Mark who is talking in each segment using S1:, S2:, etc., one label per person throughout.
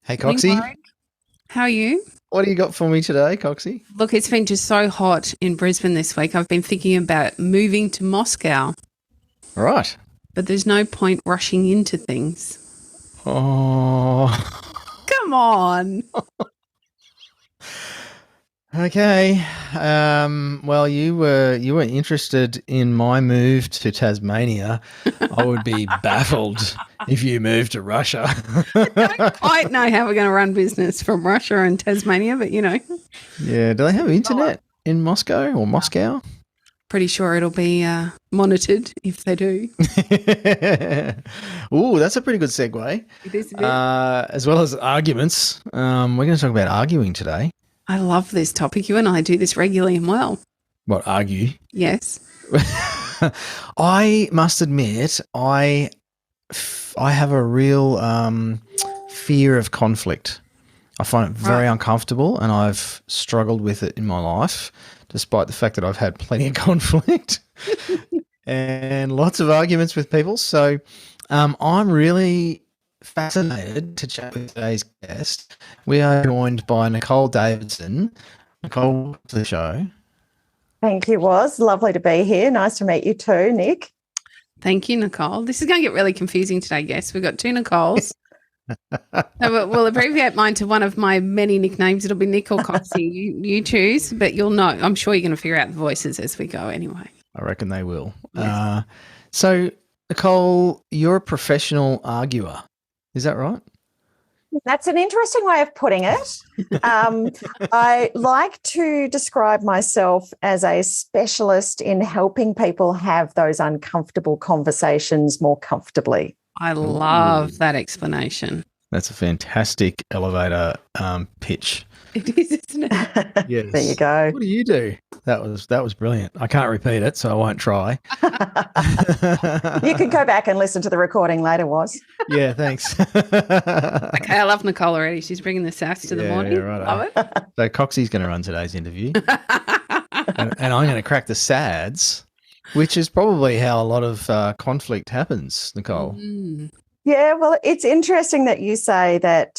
S1: Hey,
S2: Morning,
S1: Coxie.
S2: Warwick. How are you?
S1: What do you got for me today, Coxie?
S2: Look, it's been just so hot in Brisbane this week. I've been thinking about moving to Moscow,
S1: All right.
S2: but there's no point rushing into things.
S1: Oh,
S2: Come on.
S1: okay. Well, you were interested in my move to Tasmania. I would be baffled if you moved to Russia.
S2: I know how we're going to run business from Russia and Tasmania, but
S1: Yeah. Do they have internet in Moscow or Moscow?
S2: pretty sure it'll be monitored if they do.
S1: Ooh, that's a pretty good segue.
S2: It is a bit.
S1: As well as arguments. We're going to talk about arguing today.
S2: I love this topic. You and I do this regularly and well.
S1: What, argue?
S2: Yes.
S1: I must admit, I have a real fear of conflict. I find it very uncomfortable, and I've struggled with it in my life, despite the fact that I've had plenty of conflict and lots of arguments with people. So I'm really fascinated to chat with today's guest. We are joined by Nicole Davidson. Nicole, welcome to the show.
S3: Thank you, Was. Lovely to be here. Nice to meet you too, Nick.
S2: Thank you, Nicole. This is going to get really confusing today, guess. We've got two Nicoles. So we'll abbreviate mine to one of my many nicknames. It'll be Nick or Coxie. You choose, but you'll know. I'm sure you're going to figure out the voices as we go anyway.
S1: I reckon they will.
S2: Yes.
S1: So, Nicole, you're a professional arguer. Is that right?
S3: That's an interesting way of putting it. I like to describe myself as a specialist in helping people have those uncomfortable conversations more comfortably.
S2: I love that explanation.
S1: That's a fantastic elevator pitch.
S2: It is, isn't it?
S1: Yes.
S3: There you go.
S1: What do you do? That was brilliant. I can't repeat it, so I won't try.
S3: You can go back and listen to the recording later, Was.
S1: Yeah, thanks.
S2: Okay, I love Nicole already. She's bringing the sass to the morning.
S1: Yeah, right.
S2: Love it.
S1: So Coxie's going to run today's interview, and I'm going to crack the sads, which is probably how a lot of conflict happens, Nicole.
S3: Yeah, well, it's interesting that you say that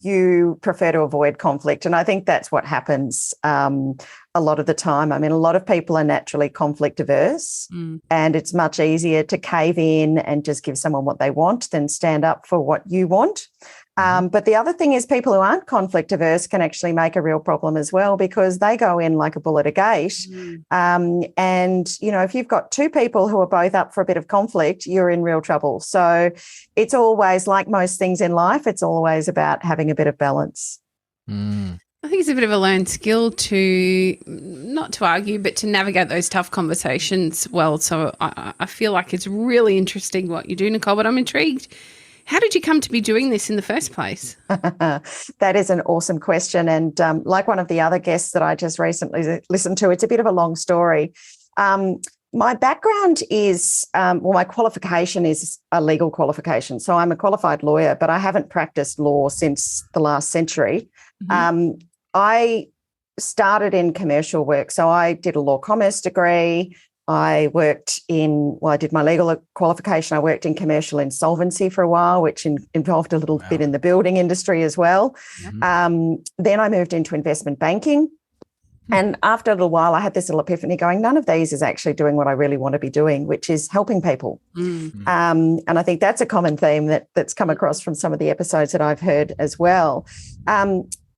S3: you prefer to avoid conflict. And I think that's what happens a lot of the time. I mean, a lot of people are naturally conflict averse, and it's much easier to cave in and just give someone what they want than stand up for what you want. But the other thing is people who aren't conflict averse can actually make a real problem as well, because they go in like a bull at a gate. And, if you've got two people who are both up for a bit of conflict, you're in real trouble. So it's always, like most things in life, it's always about having a bit of balance.
S2: I think it's a bit of a learned skill to not to argue, but to navigate those tough conversations well. So I feel like it's really interesting what you do, Nicole, but I'm intrigued. How did you come to be doing this in the first place?
S3: That is an awesome question. And like one of the other guests that I just recently listened to, it's a bit of a long story. My background is, my qualification is a legal qualification. So I'm a qualified lawyer, but I haven't practiced law since the last century. I started in commercial work. So I did a law commerce degree. I did my legal qualification. I worked in commercial insolvency for a while, which involved a little bit in the building industry as well. Then I moved into investment banking. And after a little while, I had this little epiphany going, none of these is actually doing what I really want to be doing, which is helping people. And I think that's a common theme that's come across from some of the episodes that I've heard as well.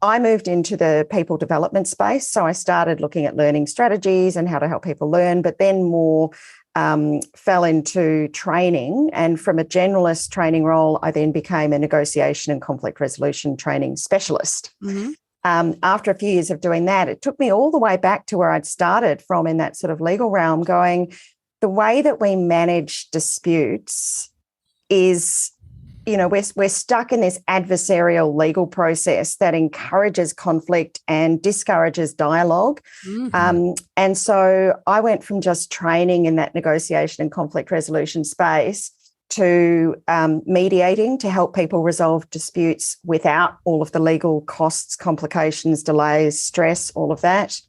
S3: I moved into the people development space. So I started looking at learning strategies and how to help people learn, but then more fell into training. And from a generalist training role, I then became a negotiation and conflict resolution training specialist. After a few years of doing that, it took me all the way back to where I'd started from in that sort of legal realm, going, the way that we manage disputes is, we're stuck in this adversarial legal process that encourages conflict and discourages dialogue. And so I went from just training in that negotiation and conflict resolution space to mediating to help people resolve disputes without all of the legal costs, complications, delays, stress, all of that,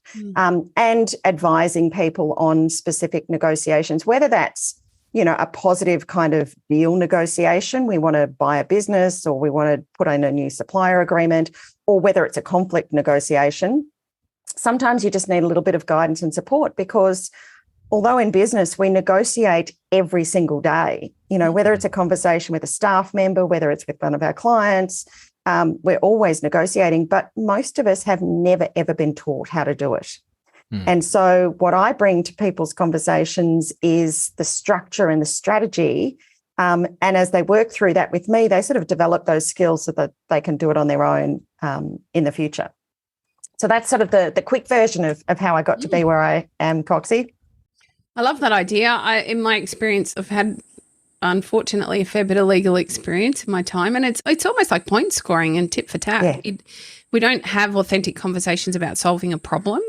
S3: and advising people on specific negotiations, whether that's a positive kind of deal negotiation. We want to buy a business, or we want to put in a new supplier agreement, or whether it's a conflict negotiation. Sometimes you just need a little bit of guidance and support, because although in business we negotiate every single day, whether it's a conversation with a staff member, whether it's with one of our clients, we're always negotiating, but most of us have never, ever been taught how to do it. And so what I bring to people's conversations is the structure and the strategy. And as they work through that with me, they sort of develop those skills so that they can do it on their own in the future. So that's sort of the quick version of how I got to be where I am, Coxie.
S2: I love that idea. In my experience, I've had, unfortunately, a fair bit of legal experience in my time, and it's almost like point scoring and tit for tat.
S3: Yeah.
S2: We don't have authentic conversations about solving a problem.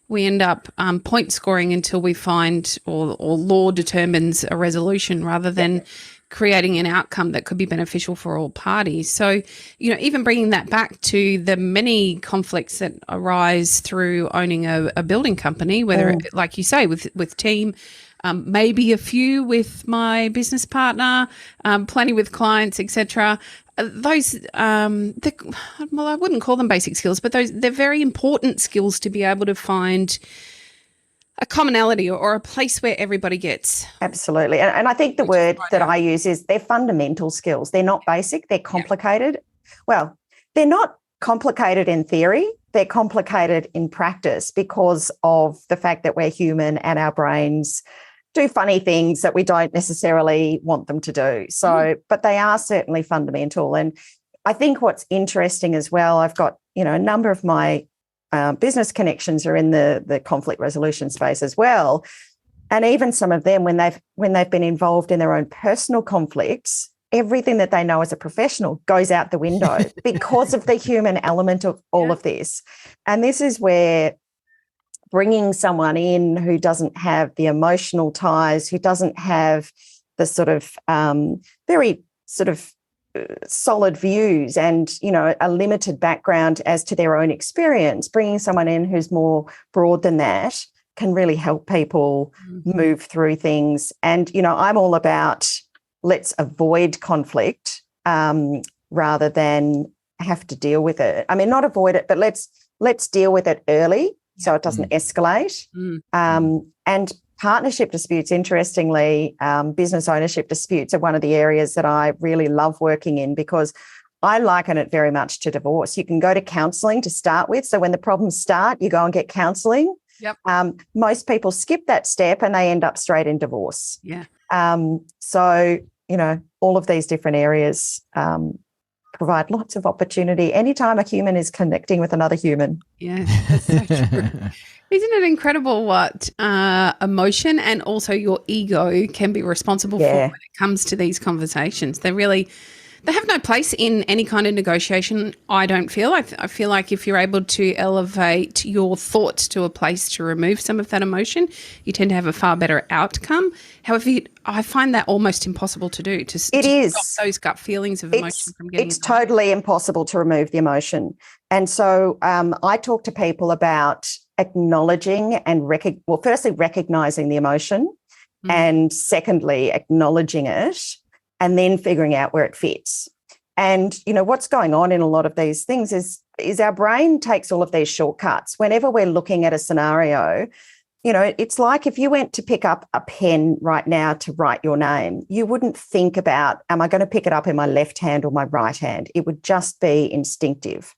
S2: We end up point scoring until we find or law determines a resolution, rather than creating an outcome that could be beneficial for all parties. So, even bringing that back to the many conflicts that arise through owning a building company, whether, like you say, with team, maybe a few with my business partner, plenty with clients, etc. Those, I wouldn't call them basic skills, but they're very important skills to be able to find a commonality or a place where everybody gets.
S3: Absolutely. And I think the word that I use is they're fundamental skills. They're not basic, they're complicated. Well, they're not complicated in theory, they're complicated in practice because of the fact that we're human and our brains do funny things that we don't necessarily want them to do. So, but they are certainly fundamental. And I think what's interesting as well, I've got, a number of my business connections are in the conflict resolution space as well. And even some of them, when they've been involved in their own personal conflicts, everything that they know as a professional goes out the window because of the human element of all of this. And this is where bringing someone in who doesn't have the emotional ties, who doesn't have the sort of very sort of solid views and, a limited background as to their own experience, bringing someone in who's more broad than that can really help people move through things. And, I'm all about let's avoid conflict rather than have to deal with it. I mean, not avoid it, but let's deal with it early so it doesn't escalate. And partnership disputes, interestingly, business ownership disputes are one of the areas that I really love working in, because I liken it very much to divorce. You can go to counselling to start with. So when the problems start, you go and get counselling.
S2: Yep.
S3: Most people skip that step and they end up straight in divorce.
S2: Yeah.
S3: So, all of these different areas provide lots of opportunity anytime a human is connecting with another human.
S2: Yeah, that's so true. Isn't it incredible what emotion and also your ego can be responsible for when it comes to these conversations? They have no place in any kind of negotiation, I don't feel. I feel like if you're able to elevate your thoughts to a place to remove some of that emotion, you tend to have a far better outcome. However, I find that almost impossible to do, to stop those gut feelings of emotion from getting.
S3: It's totally impossible to remove the emotion. And so I talk to people about acknowledging and firstly, recognizing the emotion, and secondly, acknowledging it, and then figuring out where it fits. And, what's going on in a lot of these things is our brain takes all of these shortcuts. Whenever we're looking at a scenario, it's like if you went to pick up a pen right now to write your name, you wouldn't think about, am I going to pick it up in my left hand or my right hand? It would just be instinctive.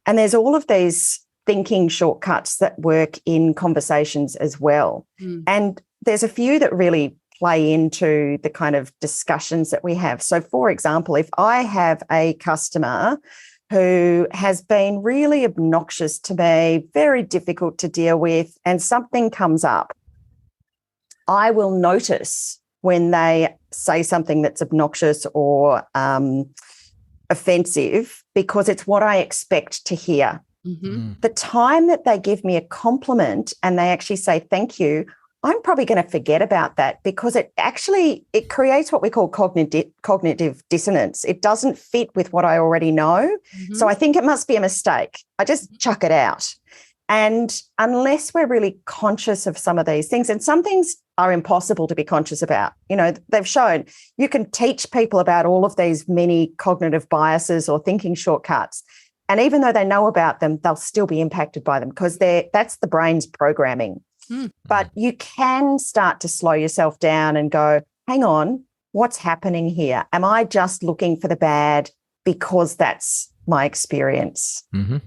S3: And there's all of these thinking shortcuts that work in conversations as well. And there's a few that really play into the kind of discussions that we have. So, for example, if I have a customer who has been really obnoxious to me, very difficult to deal with, and something comes up, I will notice when they say something that's obnoxious or offensive, because it's what I expect to hear. The time that they give me a compliment and they actually say thank you, I'm probably going to forget about that, because it creates what we call cognitive dissonance. It doesn't fit with what I already know. So I think it must be a mistake. I just chuck it out. And unless we're really conscious of some of these things, and some things are impossible to be conscious about. You know, they've shown you can teach people about all of these many cognitive biases or thinking shortcuts. And even though they know about them, they'll still be impacted by them because that's the brain's programming. But you can start to slow yourself down and go, hang on, what's happening here? Am I just looking for the bad because that's my experience?
S1: Mm-hmm.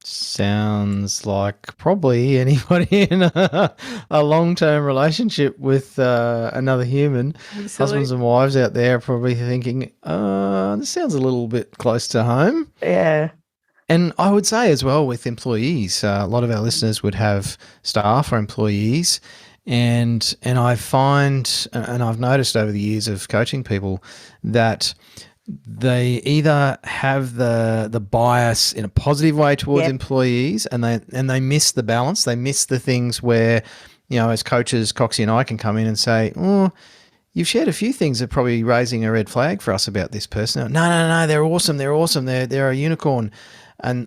S1: Sounds like probably anybody in a long-term relationship with another human.
S2: Absolutely.
S1: Husbands and wives out there are probably thinking, this sounds a little bit close to home.
S3: Yeah.
S1: And I would say as well with employees, a lot of our listeners would have staff or employees. And I find, and I've noticed over the years of coaching people, that they either have the bias in a positive way towards employees, and they miss the balance. They miss the things where, you know, as coaches, Coxie and I can come in and say, oh, you've shared a few things that are probably raising a red flag for us about this person. No, they're awesome. They're a unicorn.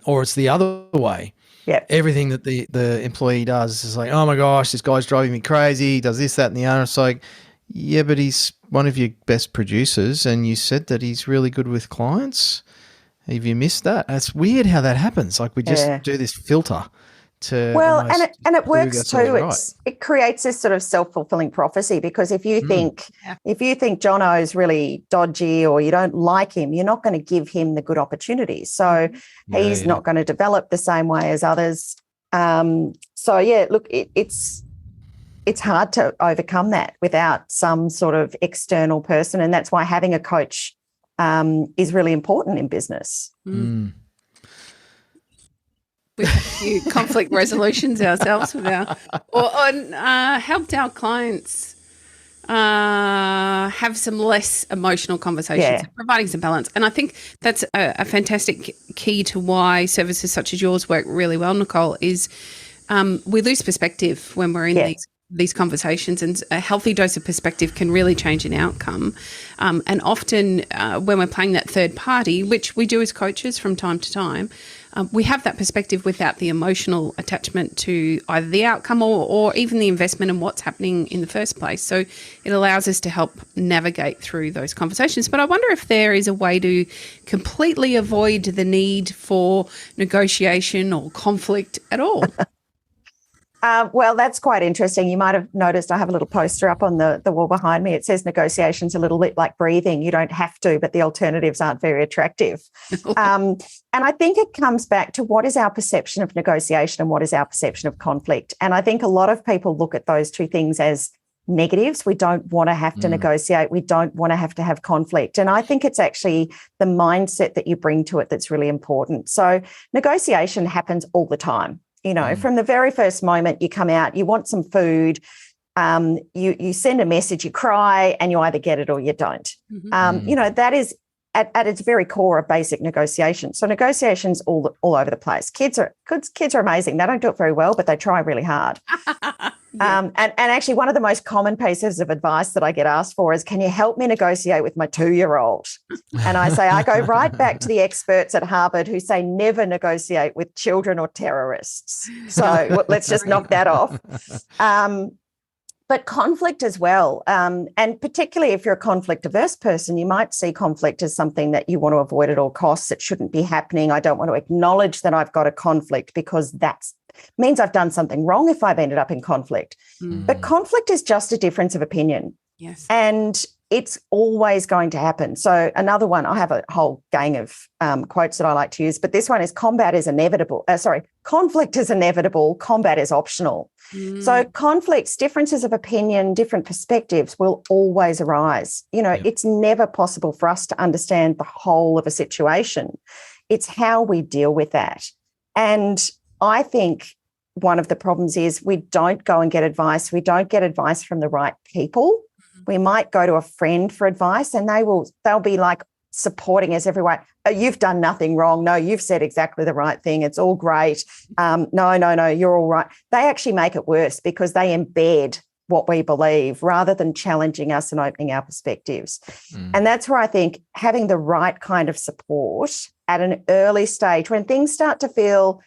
S1: Or it's the other way.
S3: Yep.
S1: Everything that the employee does is like, oh my gosh, this guy's driving me crazy. He does this, that, and the other. It's like, yeah, but he's one of your best producers, and you said that he's really good with clients. Have you missed that? It's weird how that happens. Like we just do this filter to
S3: and it works too. It creates this sort of self-fulfilling prophecy, because if you think Jono's really dodgy or you don't like him, you're not going to give him the good opportunities. So he's not going to develop the same way as others. Look, it's hard to overcome that without some sort of external person, and that's why having a coach is really important in business.
S2: We've had a few conflict resolutions ourselves with helped our clients have some less emotional conversations, providing some balance. And I think that's a fantastic key to why services such as yours work really well, Nicole, is we lose perspective when we're in these conversations, and a healthy dose of perspective can really change an outcome. And often when we're playing that third party, which we do as coaches from time to time, we have that perspective without the emotional attachment to either the outcome or even the investment and what's happening in the first place. So it allows us to help navigate through those conversations. But I wonder if there is a way to completely avoid the need for negotiation or conflict at all.
S3: Well, that's quite interesting. You might have noticed I have a little poster up on the wall behind me. It says negotiation's a little bit like breathing. You don't have to, but the alternatives aren't very attractive. And I think it comes back to what is our perception of negotiation and what is our perception of conflict. And I think a lot of people look at those two things as negatives. We don't want to have to negotiate. We don't want to have conflict. And I think it's actually the mindset that you bring to it that's really important. So negotiation happens all the time. You know, from the very first moment you come out, you want some food, you send a message, you cry, and you either get it or you don't. You know, that is at its very core a basic negotiation. So negotiations all over the place. Kids are amazing. They don't do it very well, but they try really hard. And actually, one of the most common pieces of advice that I get asked for is, can you help me negotiate with my 2-year-old? And I say, I go right back to the experts at Harvard who say never negotiate with children or terrorists. So let's just knock that off. But conflict as well. And particularly if you're a conflict averse person, you might see conflict as something that you want to avoid at all costs. It shouldn't be happening. I don't want to acknowledge that I've got a conflict because that means I've done something wrong if I've ended up in conflict. But conflict is just a difference of opinion. Yes. And it's always going to happen. So another one, I have a whole gang of quotes that I like to use, but this one is conflict is inevitable, combat is optional. So conflicts, differences of opinion, different perspectives will always arise. You know, it's never possible for us to understand the whole of a situation. It's how we deal with that. And I think one of the problems is we don't go and get advice. We don't get advice from the right people. We might go to a friend for advice and they'll be like supporting us every way. Oh, you've done nothing wrong. No, you've said exactly the right thing. It's all great. No, you're all right. They actually make it worse because they embed what we believe rather than challenging us and opening our perspectives. And that's where I think having the right kind of support at an early stage when things start to feel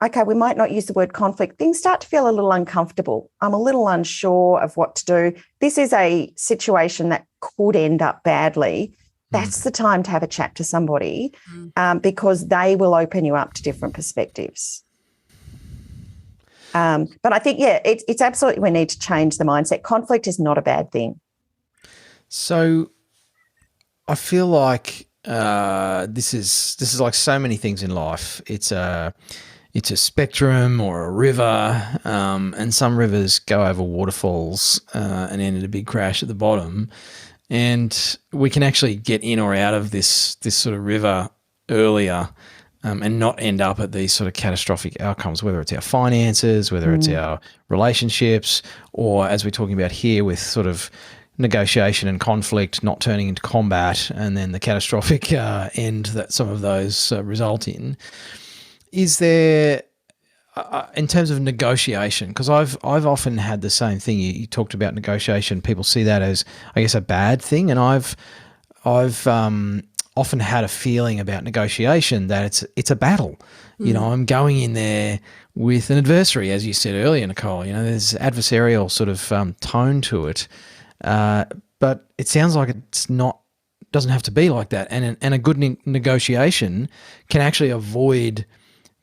S3: okay, we might not use the word conflict, things start to feel a little uncomfortable. I'm a little unsure of what to do. This is a situation that could end up badly. That's the time to have a chat to somebody because they will open you up to different perspectives. But I think, it's absolutely, we need to change the mindset. Conflict is not a bad thing.
S1: So I feel like this is like so many things in life. It's a spectrum or a river, and some rivers go over waterfalls and end in a big crash at the bottom. And we can actually get in or out of this sort of river earlier and not end up at these sort of catastrophic outcomes, whether it's our finances, whether it's our relationships, or as we're talking about here with sort of negotiation and conflict not turning into combat and then the catastrophic end that some of those result in. Is there, in terms of negotiation, because I've often had the same thing. You talked about negotiation. People see that as, I guess, a bad thing, and I've often had a feeling about negotiation that it's a battle. You know, I'm going in there with an adversary, as you said earlier, Nicole. You know, there's adversarial sort of tone to it, but it sounds like it's not. Doesn't have to be like that, and a good negotiation can actually avoid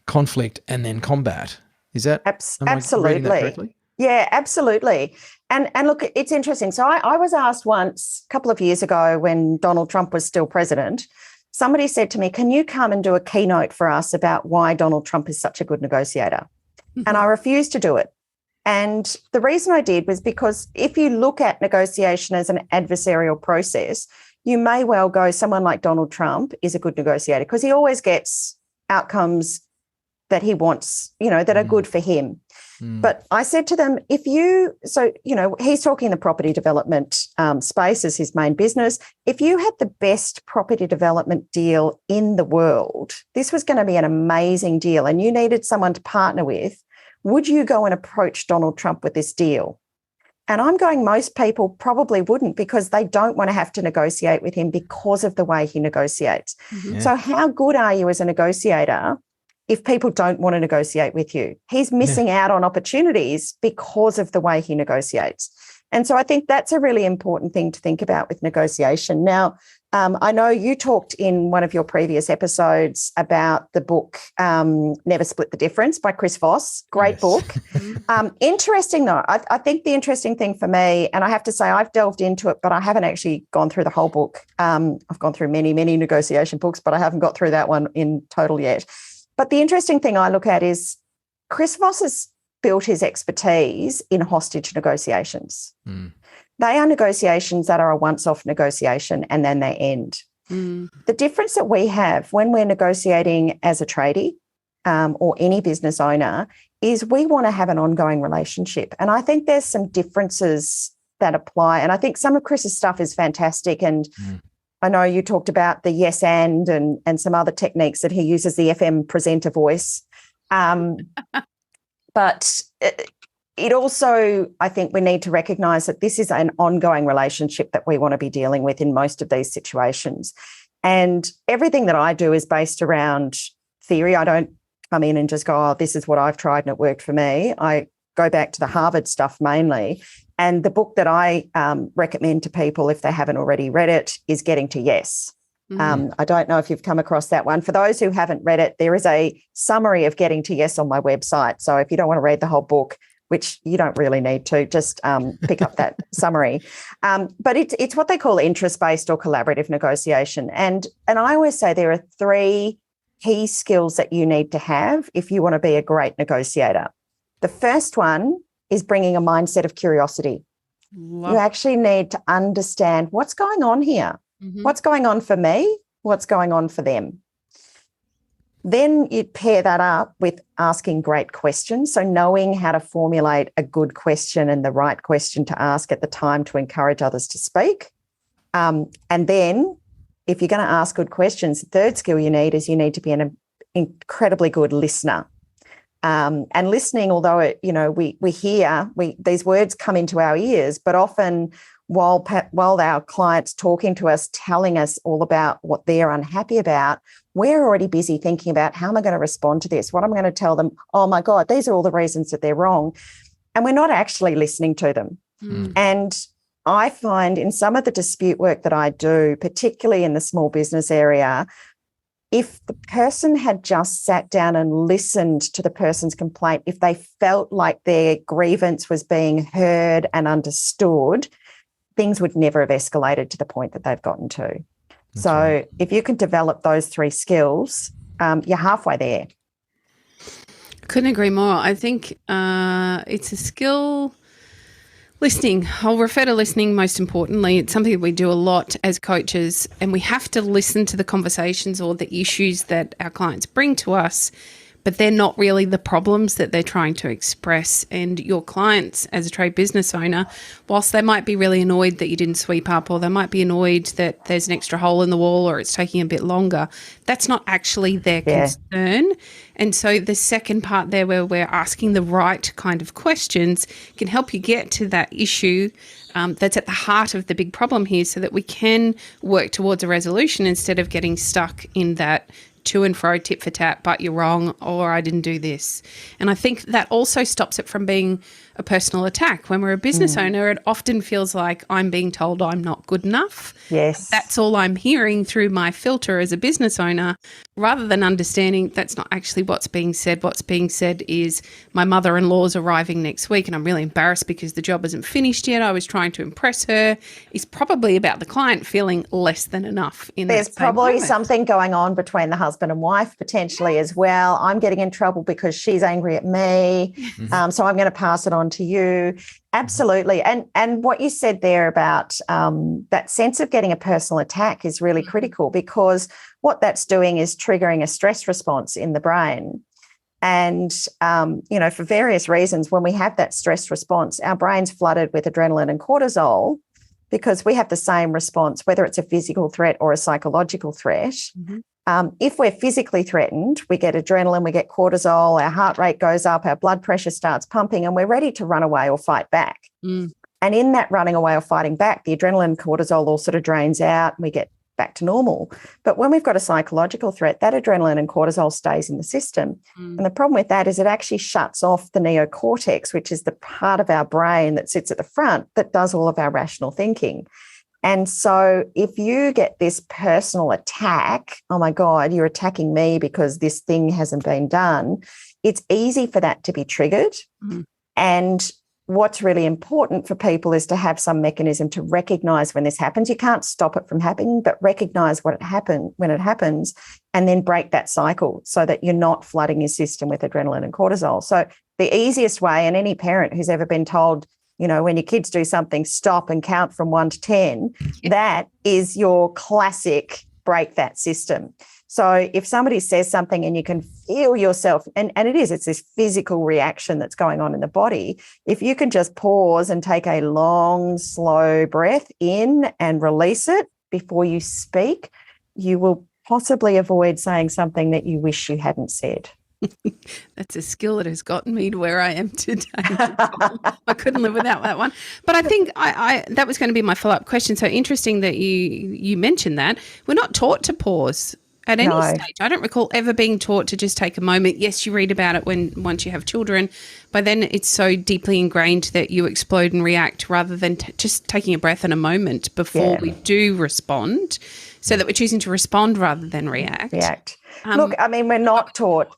S1: conflict and then combat. Is that
S3: absolutely?
S1: That correctly?
S3: Yeah, absolutely. And look, it's interesting. So I was asked once a couple of years ago when Donald Trump was still president, somebody said to me, can you come and do a keynote for us about why Donald Trump is such a good negotiator? And I refused to do it. And the reason I did was because if you look at negotiation as an adversarial process, you may well go, someone like Donald Trump is a good negotiator because he always gets outcomes that he wants, you know, that are good for him. But I said to them, he's talking the property development space as his main business. If you had the best property development deal in the world, this was going to be an amazing deal and you needed someone to partner with, would you go and approach Donald Trump with this deal? And I'm going, most people probably wouldn't because they don't want to have to negotiate with him because of the way he negotiates. Yeah. So how good are you as a negotiator if people don't want to negotiate with you? He's missing out on opportunities because of the way he negotiates. And so I think that's a really important thing to think about with negotiation. Now, I know you talked in one of your previous episodes about the book Never Split the Difference by Chris Voss. Great book. Interesting though. I think the interesting thing for me, and I have to say I've delved into it, but I haven't actually gone through the whole book. I've gone through many, many negotiation books, but I haven't got through that one in total yet. But the interesting thing I look at is Chris Voss has built his expertise in hostage negotiations. They are negotiations that are a once-off negotiation and then they end. The difference that we have when we're negotiating as a tradie or any business owner is we want to have an ongoing relationship. And I think there's some differences that apply. And I think some of Chris's stuff is fantastic. And I know you talked about the yes and some other techniques that he uses, the FM presenter voice. But it also, I think we need to recognise that this is an ongoing relationship that we want to be dealing with in most of these situations. And everything that I do is based around theory. I don't come in and just go, oh, this is what I've tried and it worked for me. I go back to the Harvard stuff mainly. And the book that I recommend to people, if they haven't already read it, is Getting to Yes. I don't know if you've come across that one. For those who haven't read it, there is a summary of Getting to Yes on my website. So if you don't want to read the whole book, which you don't really need to, just pick up that summary. But it's what they call interest-based or collaborative negotiation. And I always say there are 3 key skills that you need to have if you want to be a great negotiator. The first one is bringing a mindset of curiosity. You actually need to understand what's going on here. What's going on for me? What's going on for them? Then you pair that up with asking great questions. So knowing how to formulate a good question and the right question to ask at the time to encourage others to speak. And then if you're going to ask good questions, the third skill you need is you need to be an incredibly good listener. And listening, although we hear these words come into our ears, but often while our client's talking to us, telling us all about what they're unhappy about, we're already busy thinking about how am I going to respond to this? What am I going to tell them? Oh my God, these are all the reasons that they're wrong. And we're not actually listening to them. And I find in some of the dispute work that I do, particularly in the small business area, if the person had just sat down and listened to the person's complaint, if they felt like their grievance was being heard and understood, things would never have escalated to the point that they've gotten to. So if you can develop those 3 skills, you're halfway there.
S2: Couldn't agree more. I think it's a skill. Listening. I'll refer to listening most importantly. It's something that we do a lot as coaches, and we have to listen to the conversations or the issues that our clients bring to us, but they're not really the problems that they're trying to express. And your clients as a trade business owner, whilst they might be really annoyed that you didn't sweep up, or they might be annoyed that there's an extra hole in the wall or it's taking a bit longer, that's not actually their concern. And so the second part there, where we're asking the right kind of questions, can help you get to that issue that's at the heart of the big problem here, so that we can work towards a resolution instead of getting stuck in that to and fro, tit for tat, but you're wrong, or I didn't do this. And I think that also stops it from being a personal attack. When we're a business owner, it often feels like I'm being told I'm not good enough.
S3: Yes.
S2: That's all I'm hearing through my filter as a business owner, rather than understanding that's not actually what's being said. What's being said is my mother-in-law's arriving next week and I'm really embarrassed because the job isn't finished yet. I was trying to impress her. It's probably about the client feeling less than enough in
S3: There's
S2: that same
S3: probably
S2: moment.
S3: something going on between the husband and wife potentially as well. I'm getting in trouble because she's angry at me, so I'm going to pass it on to you. Absolutely. And what you said there about that sense of getting a personal attack is really critical, because what that's doing is triggering a stress response in the brain. And, for various reasons, when we have that stress response, our brain's flooded with adrenaline and cortisol, because we have the same response, whether it's a physical threat or a psychological threat. If we're physically threatened, we get adrenaline, we get cortisol, our heart rate goes up, our blood pressure starts pumping, and we're ready to run away or fight back. And in that running away or fighting back, the adrenaline and cortisol all sort of drains out and we get back to normal. But when we've got a psychological threat, that adrenaline and cortisol stays in the system. And the problem with that is it actually shuts off the neocortex, which is the part of our brain that sits at the front that does all of our rational thinking. And so if you get this personal attack, oh my God, you're attacking me because this thing hasn't been done, it's easy for that to be triggered. And what's really important for people is to have some mechanism to recognize when this happens. You can't stop it from happening, but recognize when it happens, and then break that cycle so that you're not flooding your system with adrenaline and cortisol. So the easiest way, and any parent who's ever been told, when your kids do something, stop and count from 1 to 10, that is your classic break that system. So if somebody says something and you can feel yourself, and it's this physical reaction that's going on in the body, if you can just pause and take a long, slow breath in and release it before you speak, you will possibly avoid saying something that you wish you hadn't said.
S2: That's a skill that has gotten me to where I am today. I couldn't live without that one. But I think that was going to be my follow-up question. So interesting that you mentioned that. We're not taught to pause at any stage. I don't recall ever being taught to just take a moment. Yes, you read about it once you have children, but then it's so deeply ingrained that you explode and react rather than just taking a breath and a moment before we do respond, so that we're choosing to respond rather than react.
S3: Look, we're not taught.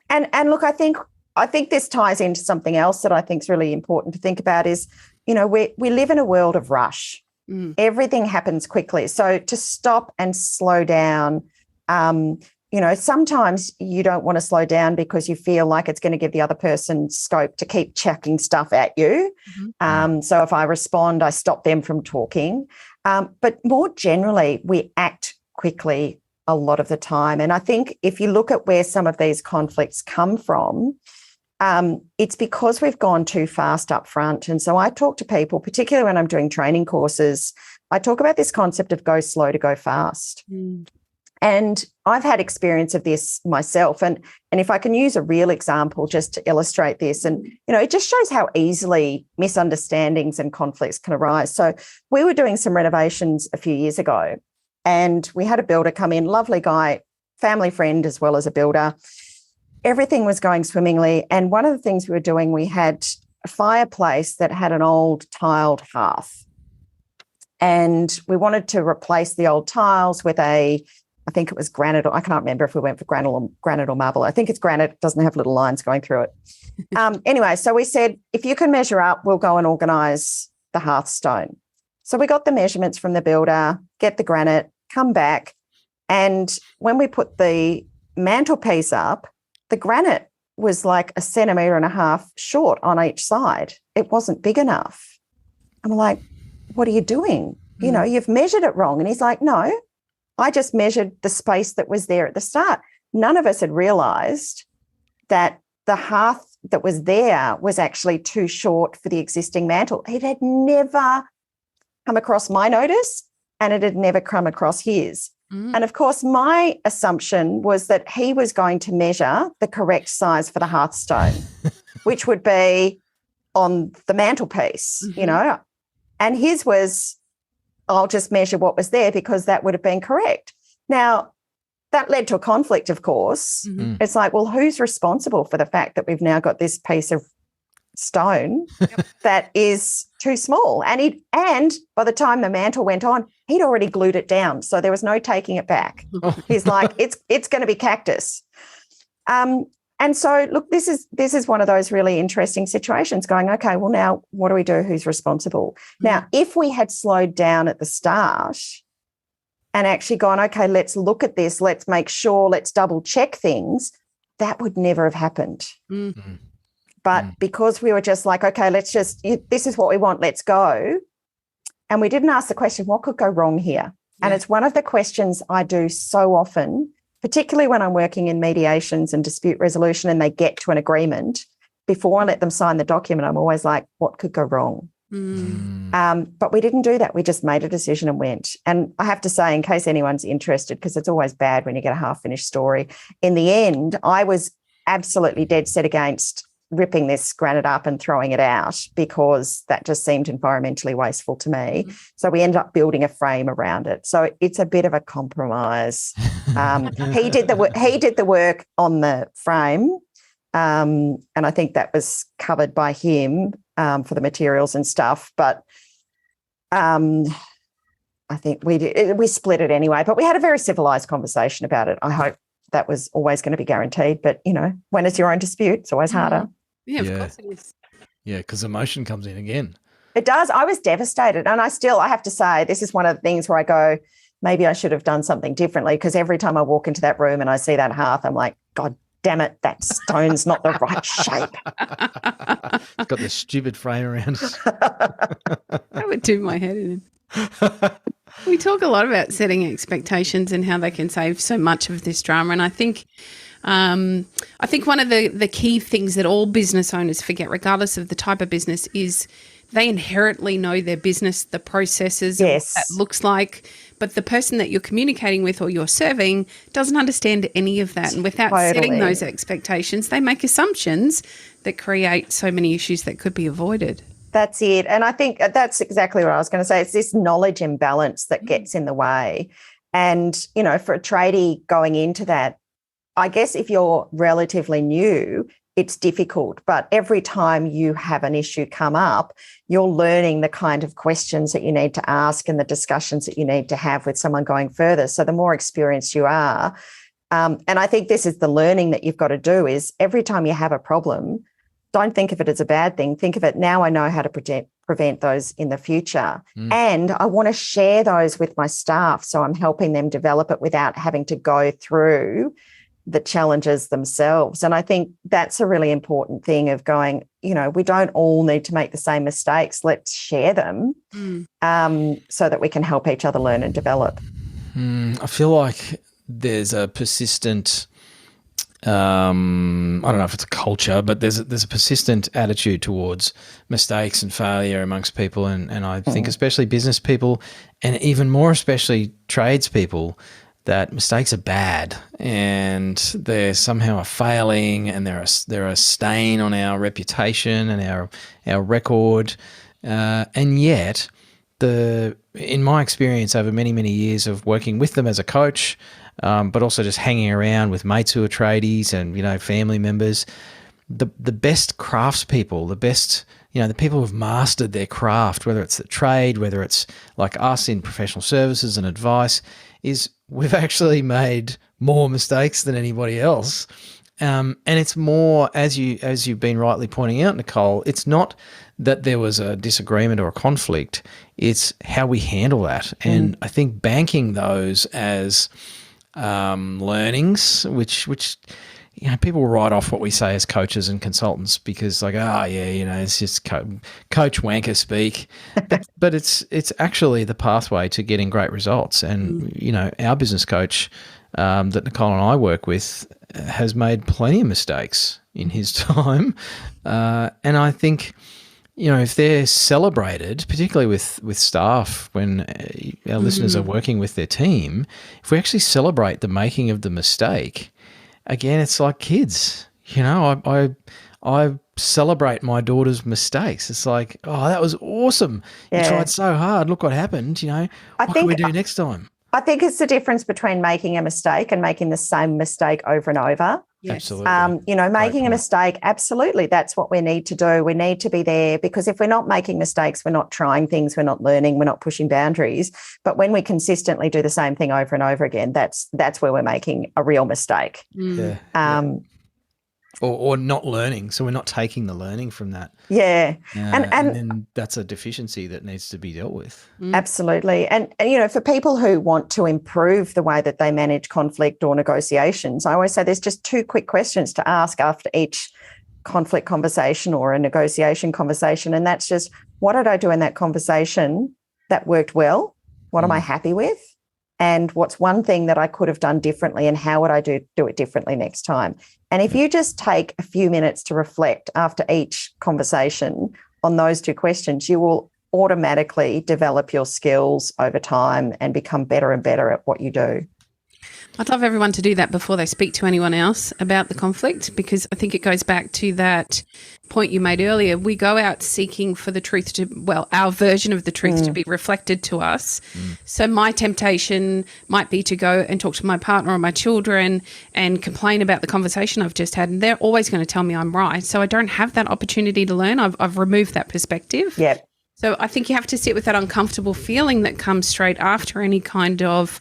S3: And look, I think this ties into something else that I think is really important to think about is, we live in a world of rush. Everything happens quickly. So to stop and slow down, sometimes you don't want to slow down because you feel like it's going to give the other person scope to keep chucking stuff at you. So if I respond, I stop them from talking. But more generally, we act quickly a lot of the time. And I think if you look at where some of these conflicts come from, it's because we've gone too fast up front. And so I talk to people, particularly when I'm doing training courses, I talk about this concept of go slow to go fast. And I've had experience of this myself. And if I can use a real example just to illustrate this, and, it just shows how easily misunderstandings and conflicts can arise. So we were doing some renovations a few years ago, and we had a builder come in, lovely guy, family friend as well as a builder. Everything was going swimmingly. And one of the things we were doing, we had a fireplace that had an old tiled hearth. And we wanted to replace the old tiles with I think it was granite, or I can't remember if we went for granite or marble. I think it's granite. It doesn't have little lines going through it. Anyway, so we said, if you can measure up, we'll go and organise the hearthstone. So we got the measurements from the builder, get the granite, come back. And when we put the mantelpiece up, the granite was like 1.5 centimetres short on each side. It wasn't big enough. I'm like, what are you doing? You've measured it wrong. And he's like, no, I just measured the space that was there at the start. None of us had realised that the hearth that was there was actually too short for the existing mantle. It had never come across my notice, and it had never come across his. And of course, my assumption was that he was going to measure the correct size for the hearthstone, which would be on the mantelpiece, and his was, I'll just measure what was there because that would have been correct. Now, that led to a conflict, of course. It's like, well, who's responsible for the fact that we've now got this piece of stone that is too small? And by the time the mantle went on, he'd already glued it down, so there was no taking it back. He's like, it's going to be cactus. And so, look, this is one of those really interesting situations going, okay, well, now what do we do? Who's responsible? Now, if we had slowed down at the start and actually gone, okay, let's look at this, let's make sure, let's double check things, that would never have happened. But because we were just like, okay, this is what we want, let's go. And we didn't ask the question, what could go wrong here? And it's one of the questions I do so often, particularly when I'm working in mediations and dispute resolution and they get to an agreement. Before I let them sign the document, I'm always like, what could go wrong? But we didn't do that. We just made a decision and went. And I have to say, in case anyone's interested, because it's always bad when you get a half-finished story, in the end, I was absolutely dead set against ripping this granite up and throwing it out because that just seemed environmentally wasteful to me. So we ended up building a frame around it. So it's a bit of a compromise. He did the work on the frame, and I think that was covered by him for the materials and stuff. But I think we split it anyway. But we had a very civilised conversation about it. I hope that was always going to be guaranteed. But, when it's your own dispute, it's always harder.
S2: Yeah, of course it is.
S1: Yeah, because emotion comes in again.
S3: It does. I was devastated. And I have to say, this is one of the things where I go, maybe I should have done something differently, because every time I walk into that room and I see that hearth, I'm like, God damn it, that stone's not the right shape.
S1: It's got this stupid frame around it.
S2: That would do my head in. We talk a lot about setting expectations and how they can save so much of this drama. And I think one of the key things that all business owners forget, regardless of the type of business, is they inherently know their business, the processes,
S3: yes,
S2: what that looks like. But the person that you're communicating with or you're serving doesn't understand any of that. And without setting those expectations, they make assumptions that create so many issues that could be avoided.
S3: That's it. And I think that's exactly what I was going to say. It's this knowledge imbalance that gets in the way. And, for a tradie going into that, I guess if you're relatively new, it's difficult. But every time you have an issue come up, you're learning the kind of questions that you need to ask and the discussions that you need to have with someone going further. So the more experienced you are, and I think this is the learning that you've got to do, is every time you have a problem, don't think of it as a bad thing. Think of it, now I know how to prevent those in the future. And I want to share those with my staff, so I'm helping them develop it without having to go through the challenges themselves. And I think that's a really important thing of going, we don't all need to make the same mistakes. Let's share them so that we can help each other learn and develop.
S1: I feel like there's a persistent, I don't know if it's a culture, but there's a persistent attitude towards mistakes and failure amongst people. And I think especially business people, and even more especially tradespeople, that mistakes are bad and they're somehow a failing and they're a stain on our reputation and our record. And yet, in my experience over many, many years of working with them as a coach, but also just hanging around with mates who are tradies and, family members, the best craftspeople, the best, the people who've mastered their craft, whether it's the trade, whether it's like us in professional services and advice, is we've actually made more mistakes than anybody else. And it's more, as you've been rightly pointing out, Nicole, it's not that there was a disagreement or a conflict, it's how we handle that. And I think banking those as learnings, which people write off what we say as coaches and consultants because it's just coach wanker speak. But it's actually the pathway to getting great results. And, our business coach that Nicole and I work with has made plenty of mistakes in his time. And I think, if they're celebrated, particularly with staff, when our listeners are working with their team, if we actually celebrate the making of the mistake, again, it's like kids. I celebrate my daughter's mistakes. It's like, oh, that was awesome. You tried so hard. Look what happened. What can we do next time?
S3: I think it's the difference between making a mistake and making the same mistake over and over.
S2: Yes.
S1: Absolutely.
S3: Making a mistake, absolutely, that's what we need to do. We need to be there because if we're not making mistakes, we're not trying things, we're not learning, we're not pushing boundaries. But when we consistently do the same thing over and over again, that's where we're making a real mistake.
S1: Yeah. Or not learning. So we're not taking the learning from that.
S3: Yeah.
S1: And then that's a deficiency that needs to be dealt with.
S3: Absolutely. And for people who want to improve the way that they manage conflict or negotiations, I always say there's just 2 quick questions to ask after each conflict conversation or a negotiation conversation. And that's just, what did I do in that conversation that worked well? What am I happy with? And what's one thing that I could have done differently and how would I do it differently next time? And if you just take a few minutes to reflect after each conversation on those 2 questions, you will automatically develop your skills over time and become better and better at what you do.
S2: I'd love everyone to do that before they speak to anyone else about the conflict, because I think it goes back to that point you made earlier. We go out seeking for the truth our version of the truth to be reflected to us. So my temptation might be to go and talk to my partner or my children and complain about the conversation I've just had. And they're always going to tell me I'm right. So I don't have that opportunity to learn. I've removed that perspective.
S3: Yep.
S2: So I think you have to sit with that uncomfortable feeling that comes straight after any kind of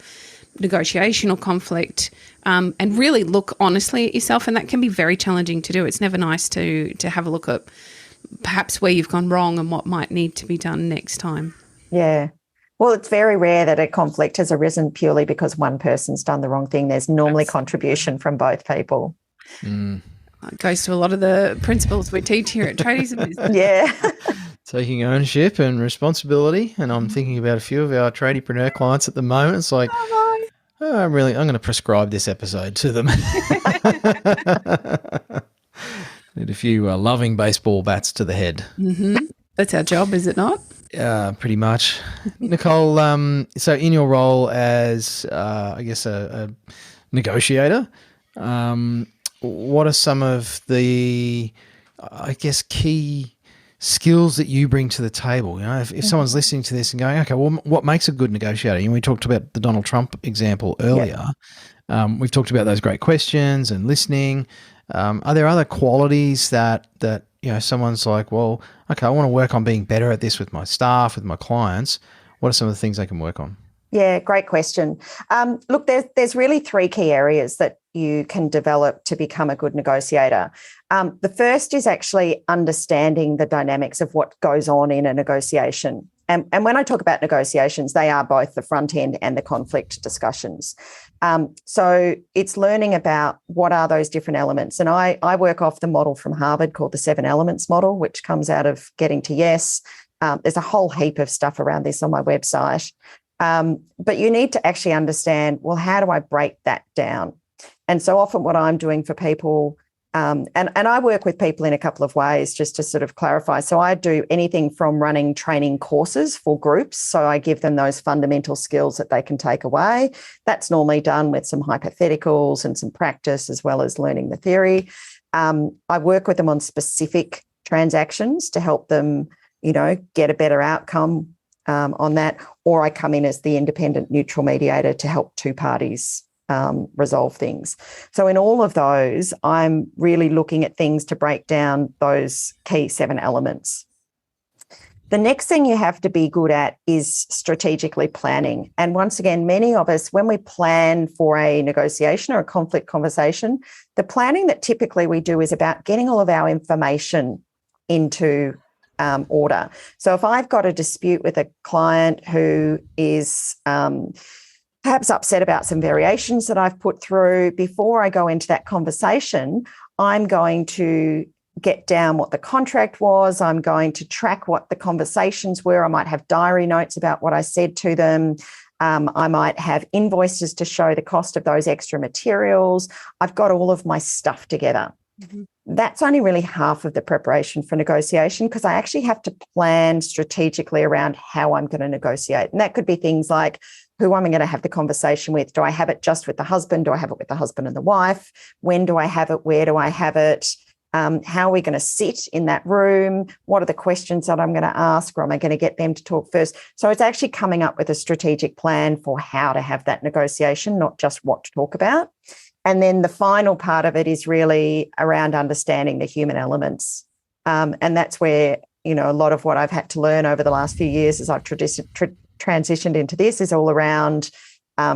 S2: negotiation or conflict, and really look honestly at yourself. And that can be very challenging to do. It's never nice to have a look at perhaps where you've gone wrong and what might need to be done next time.
S3: Yeah. Well, it's very rare that a conflict has arisen purely because one person's done the wrong thing. There's normally contribution from both people.
S2: It goes to a lot of the principles we teach here at Tradies and Business.
S3: Yeah.
S1: Taking ownership and responsibility. And I'm thinking about a few of our tradiepreneur clients at the moment. It's like, I'm going to prescribe this episode to them. Need a few loving baseball bats to the head.
S2: That's our job, is it not?
S1: Pretty much. Nicole, so in your role as, a negotiator, what are some of the, key skills that you bring to the table? If someone's listening to this and going, okay, well, what makes a good negotiator? We talked about the Donald Trump example earlier. We've talked about those great questions and listening. Are there other qualities that someone's like, well, okay, I want to work on being better at this with my staff, with my clients. What are some of the things they can work on?
S3: Yeah, great question. Look, there's really 3 key areas that you can develop to become a good negotiator. The first is actually understanding the dynamics of what goes on in a negotiation. And when I talk about negotiations, they are both the front end and the conflict discussions. So it's learning about what are those different elements. And I work off the model from Harvard called the 7 Elements model, which comes out of Getting to Yes. There's a whole heap of stuff around this on my website. But you need to actually understand, well, how do I break that down? And so often what I'm doing for people And I work with people in a couple of ways just to sort of clarify. So I do anything from running training courses for groups. So I give them those fundamental skills that they can take away. That's normally done with some hypotheticals and some practice as well as learning the theory. I work with them on specific transactions to help them, get a better outcome on that. Or I come in as the independent neutral mediator to help two parties resolve things. So in all of those, I'm really looking at things to break down those key 7 elements. The next thing you have to be good at is strategically planning. And once again, many of us, when we plan for a negotiation or a conflict conversation, the planning that typically we do is about getting all of our information into order. So if I've got a dispute with a client who is perhaps upset about some variations that I've put through, before I go into that conversation, I'm going to get down what the contract was. I'm going to track what the conversations were. I might have diary notes about what I said to them. I might have invoices to show the cost of those extra materials. I've got all of my stuff together. Mm-hmm. That's only really half of the preparation for negotiation, because I actually have to plan strategically around how I'm going to negotiate. And that could be things like, who am I going to have the conversation with? Do I have it just with the husband? Do I have it with the husband and the wife? When do I have it? Where do I have it? How are we going to sit in that room? What are the questions that I'm going to ask, or am I going to get them to talk first? So it's actually coming up with a strategic plan for how to have that negotiation, not just what to talk about. And then the final part of it is really around understanding the human elements. And that's where, a lot of what I've had to learn over the last few years as I've transitioned into this is all around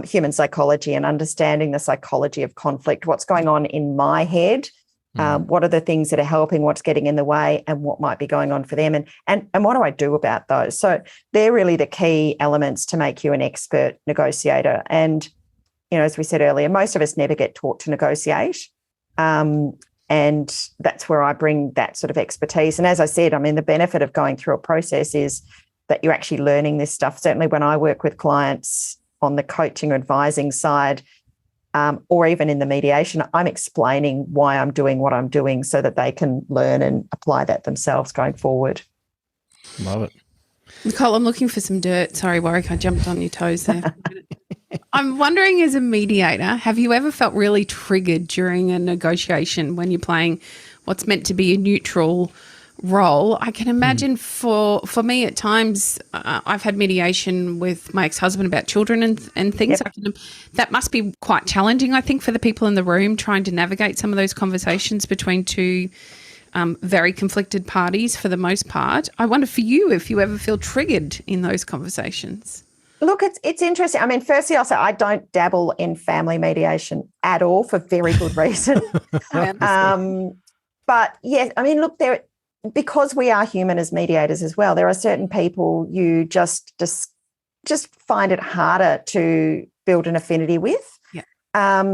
S3: human psychology and understanding the psychology of conflict, what's going on in my head, what are the things that are helping, what's getting in the way, and what might be going on for them, and what do I do about those? So they're really the key elements to make you an expert negotiator. And, as we said earlier, most of us never get taught to negotiate. And that's where I bring that sort of expertise. And as I said, the benefit of going through a process is that you're actually learning this stuff. Certainly when I work with clients on the coaching or advising side, or even in the mediation, I'm explaining why I'm doing what I'm doing so that they can learn and apply that themselves going forward.
S1: Love it.
S2: Nicole, I'm looking for some dirt. Sorry, Warwick, I jumped on your toes there. I'm wondering, as a mediator, have you ever felt really triggered during a negotiation when you're playing what's meant to be a neutral role? I can imagine for me at times, I've had mediation with my ex-husband about children and things. Yep. That must be quite challenging, I think, for the people in the room trying to navigate some of those conversations between two very conflicted parties for the most part. I wonder for you if you ever feel triggered in those conversations.
S3: Look, it's interesting. Firstly, I'll say I don't dabble in family mediation at all for very good reason. But yes, look, because we are human as mediators as well, there are certain people you just find it harder to build an affinity with. Yeah.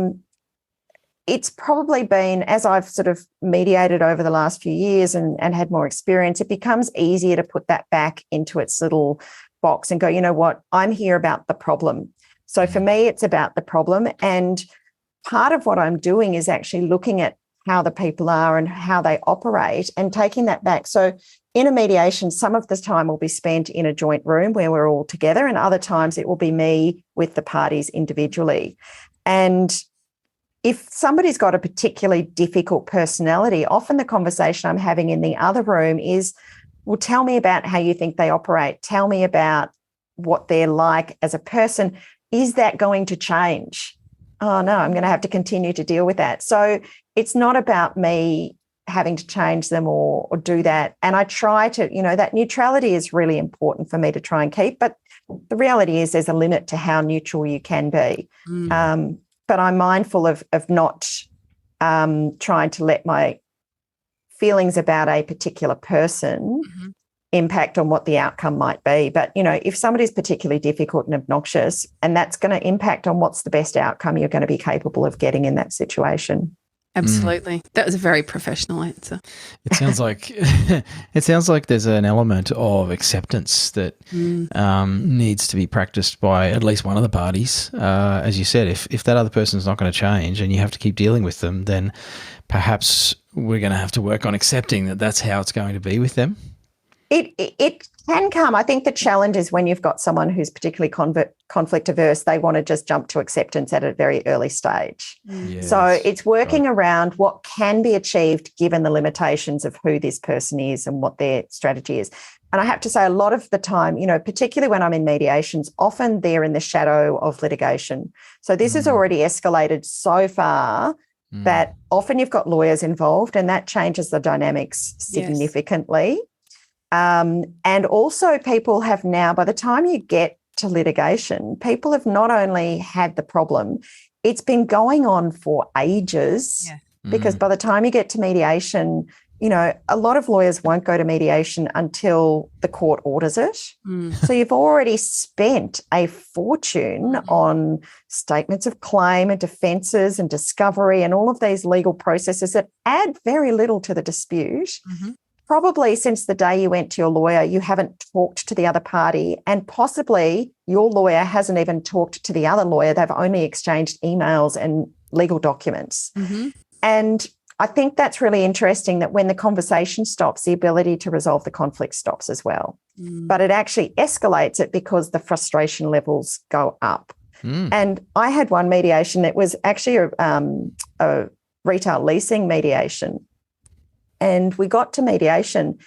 S3: It's probably been, as I've sort of mediated over the last few years and had more experience, it becomes easier to put that back into its little box and go, you know what, I'm here about the problem. So for me, it's about the problem. And part of what I'm doing is actually looking at how the people are and how they operate and taking that back. So in a mediation, some of the time will be spent in a joint room where we're all together, and other times it will be me with the parties individually. And if somebody's got a particularly difficult personality, often the conversation I'm having in the other room is, well, tell me about how you think they operate. Tell me about what they're like as a person. Is that going to change? Oh, no, I'm going to have to continue to deal with that. So it's not about me having to change them or do that. And I try to, that neutrality is really important for me to try and keep. But the reality is there's a limit to how neutral you can be. But I'm mindful of not trying to let my feelings about a particular person impact on what the outcome might be. But, if somebody's particularly difficult and obnoxious, and that's going to impact on what's the best outcome you're going to be capable of getting in that situation.
S2: Absolutely. That was a very professional answer.
S1: It sounds like there's an element of acceptance that needs to be practiced by at least one of the parties. As you said, if that other person's not going to change and you have to keep dealing with them, then perhaps we're going to have to work on accepting that that's how it's going to be with them.
S3: It can come. I think the challenge is when you've got someone who's particularly conflict averse, they want to just jump to acceptance at a very early stage.
S1: Yes.
S3: So it's working around what can be achieved given the limitations of who this person is and what their strategy is. And I have to say, a lot of the time, particularly when I'm in mediations, often they're in the shadow of litigation. So this has already escalated so far that often you've got lawyers involved, and that changes the dynamics significantly. Yes. And also people have now, by the time you get to litigation, people have not only had the problem, it's been going on for ages because by the time you get to mediation, a lot of lawyers won't go to mediation until the court orders it. So you've already spent a fortune on statements of claim and defences and discovery and all of these legal processes that add very little to the dispute. Probably since the day you went to your lawyer, you haven't talked to the other party, and possibly your lawyer hasn't even talked to the other lawyer. They've only exchanged emails and legal documents. And I think that's really interesting that when the conversation stops, the ability to resolve the conflict stops as well. But it actually escalates it because the frustration levels go up. And I had one mediation that was actually a retail leasing mediation. And we got to mediation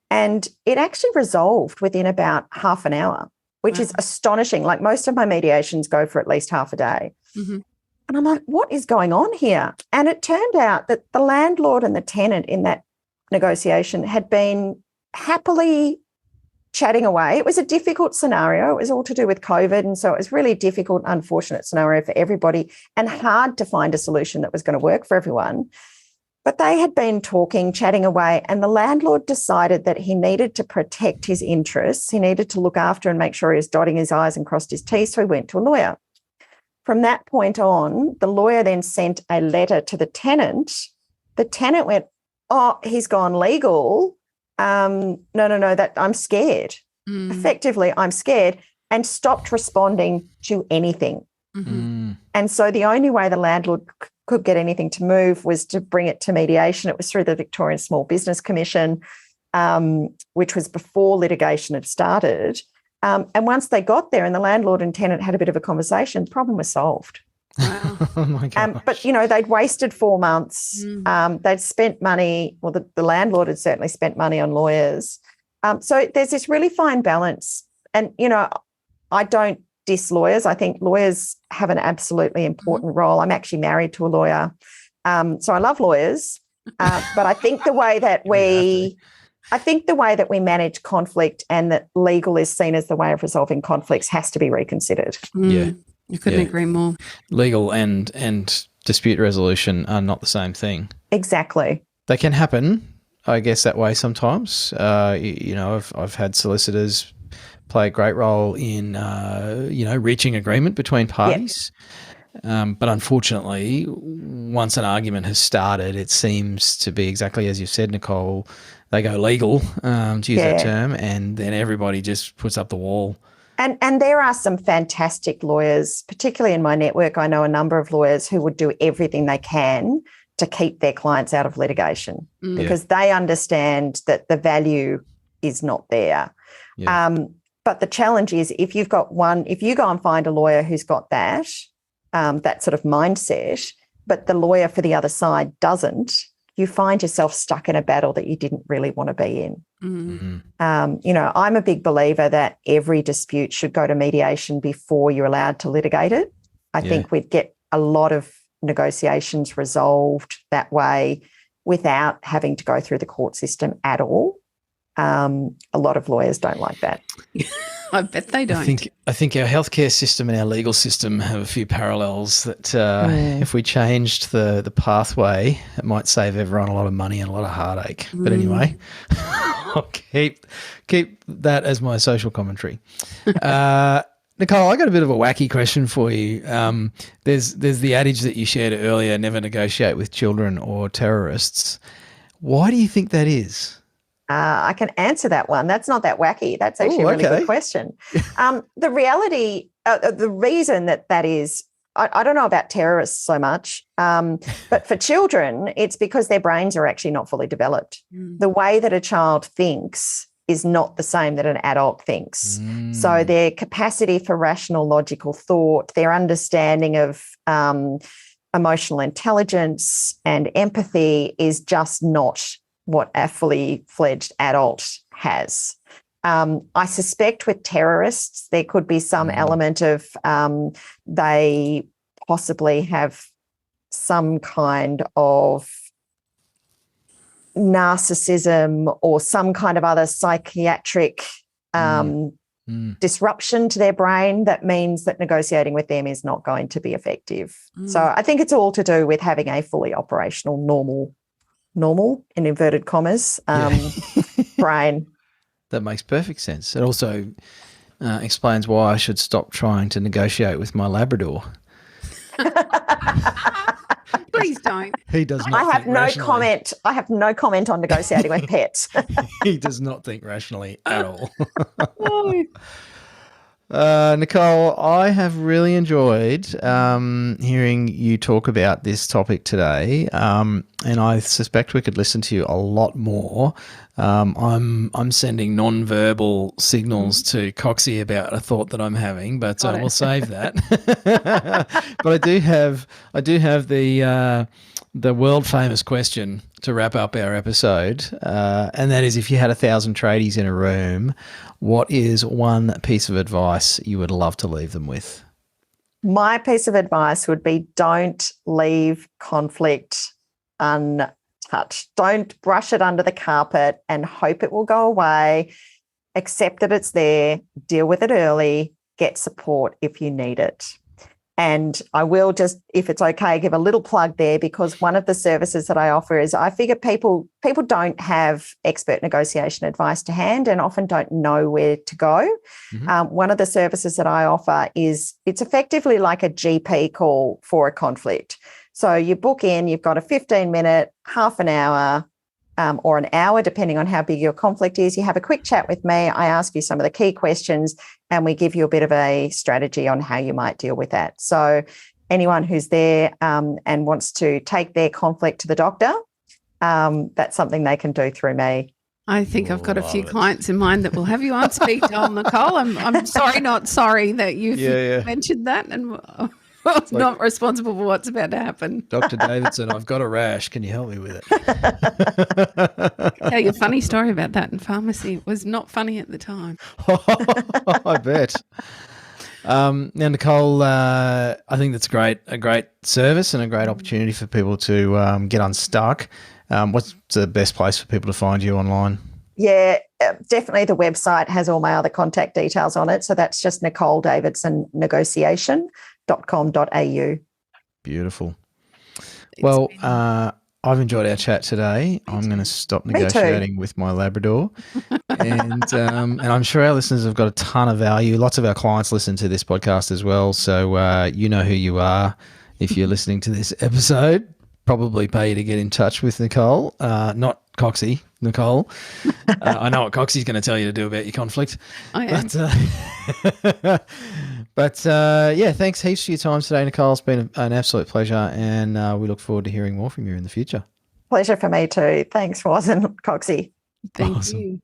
S3: and it actually resolved within about half an hour, which is astonishing. Like most of my mediations go for at least half a day. And I'm like, what is going on here? And it turned out that the landlord and the tenant in that negotiation had been happily chatting away. It was a difficult scenario. It was all to do with COVID. And so it was really difficult, unfortunate scenario for everybody and hard to find a solution that was going to work for everyone. But they had been talking, chatting away, and the landlord decided that he needed to protect his interests. He needed to look after and make sure he was dotting his I's and crossed his T's, so he went to a lawyer. From that point on, the lawyer then sent a letter to the tenant. The tenant went, oh, he's gone legal. No, that I'm scared. Effectively, I'm scared, and stopped responding to anything. And so the only way the landlord could get anything to move was to bring it to mediation. It was through the Victorian Small Business Commission, which was before litigation had started. And once they got there and the landlord and tenant had a bit of a conversation, the problem was solved.
S2: Wow.
S1: Oh my gosh.
S3: But, they'd wasted 4 months. They'd spent money. Well, the landlord had certainly spent money on lawyers. So there's this really fine balance. And, I don't diss lawyers. I think lawyers have an absolutely important role. I'm actually married to a lawyer. So I love lawyers. But I think the way that we manage conflict and that legal is seen as the way of resolving conflicts has to be reconsidered.
S2: You couldn't agree more.
S1: Legal and dispute resolution are not the same thing.
S3: Exactly.
S1: They can happen, I guess, that way sometimes. I've had solicitors play a great role in, reaching agreement between parties. But unfortunately, once an argument has started, it seems to be exactly as you said, Nicole. They go legal, to use that term, and then everybody just puts up the wall.
S3: And there are some fantastic lawyers, particularly in my network. I know a number of lawyers who would do everything they can to keep their clients out of litigation because they understand that the value is not there. But the challenge is if you go and find a lawyer who's got that sort of mindset, but the lawyer for the other side doesn't, you find yourself stuck in a battle that you didn't really want to be in. I'm a big believer that every dispute should go to mediation before you're allowed to litigate it. I think we'd get a lot of negotiations resolved that way without having to go through the court system at all. A lot of lawyers don't like that.
S2: I bet they don't.
S1: I think our healthcare system and our legal system have a few parallels that if we changed the pathway, it might save everyone a lot of money and a lot of heartache. But anyway, I'll keep that as my social commentary. Nicole, I got a bit of a wacky question for you. There's the adage that you shared earlier: never negotiate with children or terrorists. Why do you think that is?
S3: I can answer that one. That's not that wacky. That's actually a really good question. The reality, the reason that is, I don't know about terrorists so much, but for children, it's because their brains are actually not fully developed. The way that a child thinks is not the same that an adult thinks. So their capacity for rational, logical thought, their understanding of emotional intelligence and empathy is just not what a fully fledged adult has. I suspect with terrorists, there could be some element of they possibly have some kind of narcissism or some kind of other psychiatric disruption to their brain that means that negotiating with them is not going to be effective. So I think it's all to do with having a fully operational, normal in inverted commas, brain.
S1: That makes perfect sense. It also explains why I should stop trying to negotiate with my Labrador.
S2: Please don't.
S1: He does not.
S3: I have no comment. I have no comment on negotiating with pets.
S1: He does not think rationally at all. Nicole, I have really enjoyed hearing you talk about this topic today, and I suspect we could listen to you a lot more. I'm sending non-verbal signals to Coxie about a thought that I'm having, but we'll save that. But I do have the world famous question to wrap up our episode, and that is: if you had 1,000 tradies in a room, what is one piece of advice you would love to leave them with?
S3: My piece of advice would be: don't leave conflict untouched. Don't brush it under the carpet and hope it will go away. Accept that it's there, deal with it early, get support if you need it. And I will just, if it's okay, give a little plug there, because one of the services that I offer is I figure people don't have expert negotiation advice to hand and often don't know where to go. One of the services that I offer is it's effectively like a GP call for a conflict. So you book in, you've got a 15-minute, half an hour, or an hour, depending on how big your conflict is. You have a quick chat with me. I ask you some of the key questions and we give you a bit of a strategy on how you might deal with that. So anyone who's there and wants to take their conflict to the doctor, that's something they can do through me.
S2: I think I've got a few clients in mind that will have you on speed dial, Nicole. I'm sorry, not sorry that you've mentioned that, and not responsible for what's about to happen.
S1: Dr. Davidson, I've got a rash. Can you help me with it?
S2: Tell you a funny story about that in pharmacy. It was not funny at the time.
S1: I bet. Now, Nicole, I think that's a great service and a great opportunity for people to get unstuck. What's the best place for people to find you online?
S3: Yeah, definitely the website has all my other contact details on it. So that's just Nicole Davidson negotiation.com.au. Beautiful.
S1: Well, I've enjoyed our chat today. I'm going to stop negotiating with my Labrador. And I'm sure our listeners have got a ton of value. Lots of our clients listen to this podcast as well. So you know who you are if you're listening to this episode. Probably pay you to get in touch with Nicole, not Coxie, Nicole. I know what Coxie's going to tell you to do about your conflict.
S2: I am.
S1: But thanks heaps for your time today, Nicole. It's been an absolute pleasure, and we look forward to hearing more from you in the future.
S3: Pleasure for me too. Thanks, Roz and Coxie.
S2: Thank you.